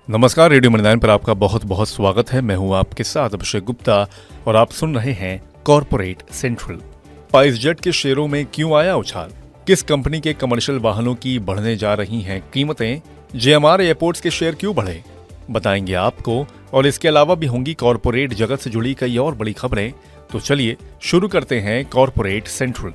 नमस्कार, radio money 9 पर आपका बहुत बहुत स्वागत है। मैं हूं आपके साथ अभिषेक गुप्ता और आप सुन रहे हैं कॉर्पोरेट सेंट्रल। स्पाइसजेट के शेयरों में क्यों आया उछाल? किस कंपनी के कमर्शियल वाहनों की बढ़ने जा रही हैं कीमतें? जेएमआर एयरपोर्ट्स के शेयर क्यों बढ़े, बताएंगे आपको। और इसके अलावा भी होंगी कॉर्पोरेट जगत से जुड़ी कई और बड़ी खबरें। तो चलिए शुरू करते हैं कॉर्पोरेट सेंट्रल।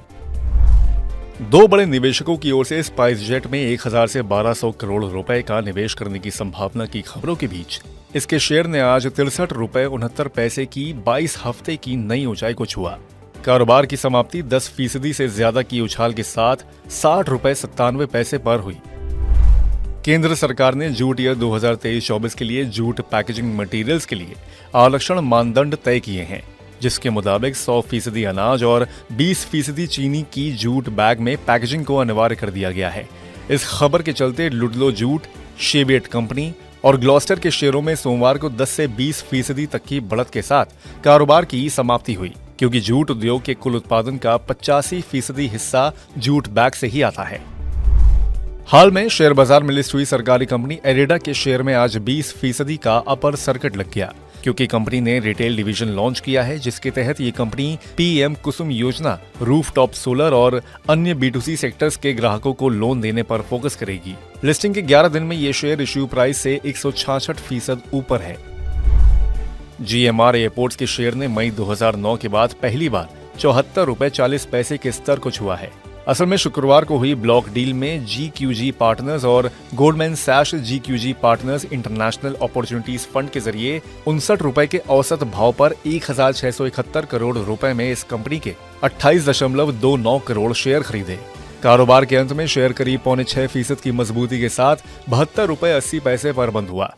दो बड़े निवेशकों की ओर से स्पाइसजेट में 1000 से 1200 करोड़ रुपए का निवेश करने की संभावना की खबरों के बीच इसके शेयर ने आज 63 रुपए 69 पैसे की 22 हफ्ते की नई ऊंचाई को छुआ। कारोबार की समाप्ति 10% से ज्यादा की उछाल के साथ 60 रुपए 97 पैसे पर हुई। केंद्र सरकार ने जूट ईयर 2023-24 के लिए जूट पैकेजिंग मटेरियल्स के लिए आरक्षण मानदंड तय किए हैं, जिसके मुताबिक 100% अनाज और 20% चीनी की जूट बैग में पैकेजिंग को अनिवार्य कर दिया गया है। इस खबर के चलते लुडलो जूट, शेबियट कंपनी और ग्लॉस्टर के शेयरों में सोमवार को 10 से 20% तक की बढ़त के साथ कारोबार की समाप्ति हुई, क्योंकि जूट उद्योग के कुल उत्पादन का 85% हिस्सा जूट बैग से ही आता है। हाल में शेयर बाजार में लिस्ट हुई सरकारी कंपनी एरेडा के शेयर में आज 20% का अपर सर्किट लग गया, क्योंकि कंपनी ने रिटेल डिवीजन लॉन्च किया है, जिसके तहत ये कंपनी पीएम कुसुम योजना, रूफटॉप सोलर और अन्य B2C सेक्टर्स के ग्राहकों को लोन देने पर फोकस करेगी। लिस्टिंग के 11 दिन में ये शेयर इश्यू प्राइस से 166% ऊपर है। जेएमआर एयरपोर्ट्स के शेयर ने मई 2009 के बाद पहली बार 74 रुपए 40 पैसे के स्तर को छुआ है। असल में शुक्रवार को हुई ब्लॉक डील में GQG पार्टनर्स और Goldman सैश GQG partners international opportunities fund के जरिए 59 रुपए के औसत भाव पर 1671 करोड़ रुपए में इस कंपनी के 28.29 करोड़ शेयर खरीदे। कारोबार के अंत में शेयर करीब 6.25% की मजबूती के साथ 72 रुपए 80 पैसे पर बंद हुआ।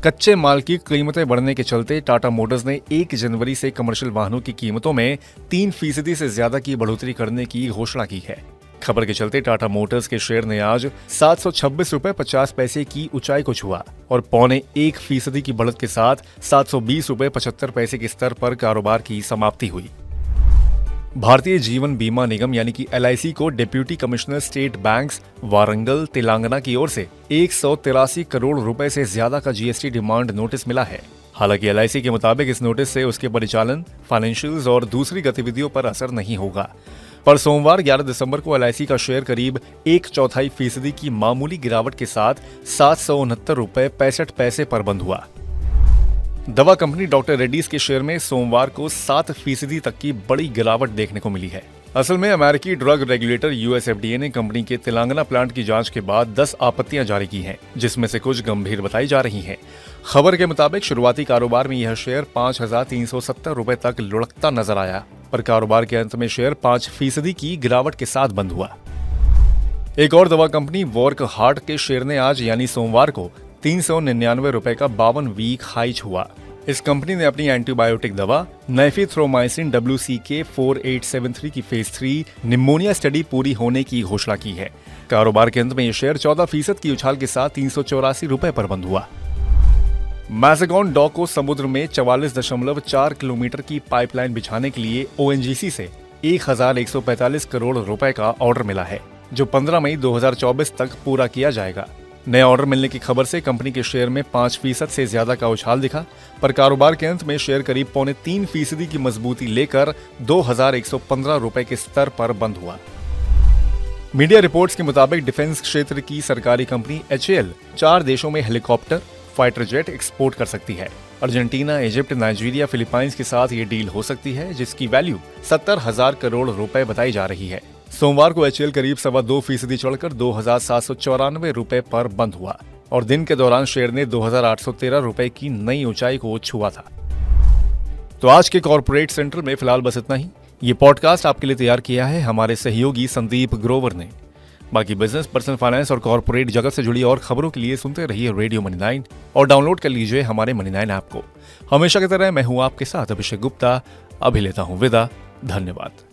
कच्चे माल की कीमतें बढ़ने के चलते टाटा मोटर्स ने 1 जनवरी से कमर्शियल वाहनों की कीमतों में 3% से ज्यादा की बढ़ोतरी करने की घोषणा की है। खबर के चलते टाटा मोटर्स के शेयर ने आज 726 रुपए 50 पैसे की ऊंचाई को छुआ और 0.25% की बढ़त के साथ 720 रुपए 75 पैसे के स्तर पर कारोबार की समाप्ति हुई। भारतीय जीवन बीमा निगम यानी कि LIC को deputy commissioner state banks Warangal Telangana की ओर से 183 करोड़ रुपए से ज्यादा का GST डिमांड नोटिस मिला है। हालांकि LIC के मुताबिक इस नोटिस से उसके परिचालन, फाइनेंशियल्स और दूसरी गतिविधियों पर असर नहीं होगा। पर सोमवार 11 दिसंबर को LIC का शेयर करीब 1/4% की मामूली गिरावट के साथ 769 रुपए 65 पैसे पर बंद हुआ। दवा कंपनी डॉक्टर रेड्डीज के शेयर में सोमवार को 7% तक की बड़ी गिरावट देखने को मिली है। असल में अमेरिकी ड्रग रेगुलेटर US FDA ने कंपनी के तेलंगाना प्लांट की जांच के बाद 10 आपत्तियां जारी की हैं, जिसमें से कुछ गंभीर बताई जा रही हैं। खबर के मुताबिक शुरुआती कारोबार में यह शेयर 5370 रुपए तक लुढ़कता नजर आया, पर कारोबार के अंत में शेयर 5% की गिरावट के साथ बंद हुआ। एक और दवा कंपनी वॉर्क हार्ट के शेयर ने आज यानी सोमवार को 399 रुपए का 52 वीक हाई छुआ। इस कंपनी ने अपनी एंटीबायोटिक दवा नेफिथ्रोमाइसिन WCK 4873 की फेज 3 निमोनिया स्टडी पूरी होने की घोषणा की है। कारोबार के अंत में यह शेयर 14% की उछाल के साथ 384 रुपए पर बंद हुआ। मैज़ेगॉन डॉक को समुद्र में 44.4 किलोमीटर की पाइपलाइन बिछाने के लिए ONGC से 1145 करोड़ रुपए का ऑर्डर मिला है, जो 15 मई 2024 तक पूरा किया जाएगा। नया ऑर्डर मिलने की खबर से कंपनी के शेयर में 5% से ज्यादा का उछाल दिखा, पर कारोबार के अंत में शेयर करीब 3.25% की मजबूती लेकर 2115 रुपए के स्तर पर बंद हुआ। मीडिया रिपोर्ट्स के मुताबिक डिफेंस क्षेत्र की सरकारी कंपनी HAL 4 देशों में हेलीकॉप्टर, फाइटर जेट एक्सपोर्ट कर सकती है। अर्जेंटीना, इजिप्ट, नाइजीरिया, फिलीपाइंस के साथ ये डील हो सकती है, जिसकी वैल्यू 70,000 करोड़ रुपए बताई जा रही है। सोमवार को HAL करीब 2.25% चढ़कर 2794 रुपए पर बंद हुआ और दिन के दौरान शेयर ने 2813 रुपए की नई ऊंचाई को छुआ था। तो आज के कॉर्पोरेट सेंट्रल में फिलहाल बस इतना ही। ये पॉडकास्ट आपके लिए तैयार किया है हमारे सहयोगी संदीप ग्रोवर ने। बाकी बिजनेस, पर्सनल फाइनेंस और कॉर्पोरेट जगत से जुड़ी और खबरों के लिए सुनते रहिए रेडियो मनी 9 और डाउनलोड कर लीजिए हमारे मनी 9 ऐप को। हमेशा की तरह मैं हूं आपके साथ अभिषेक गुप्ता। अभी लेता हूं विदा। धन्यवाद।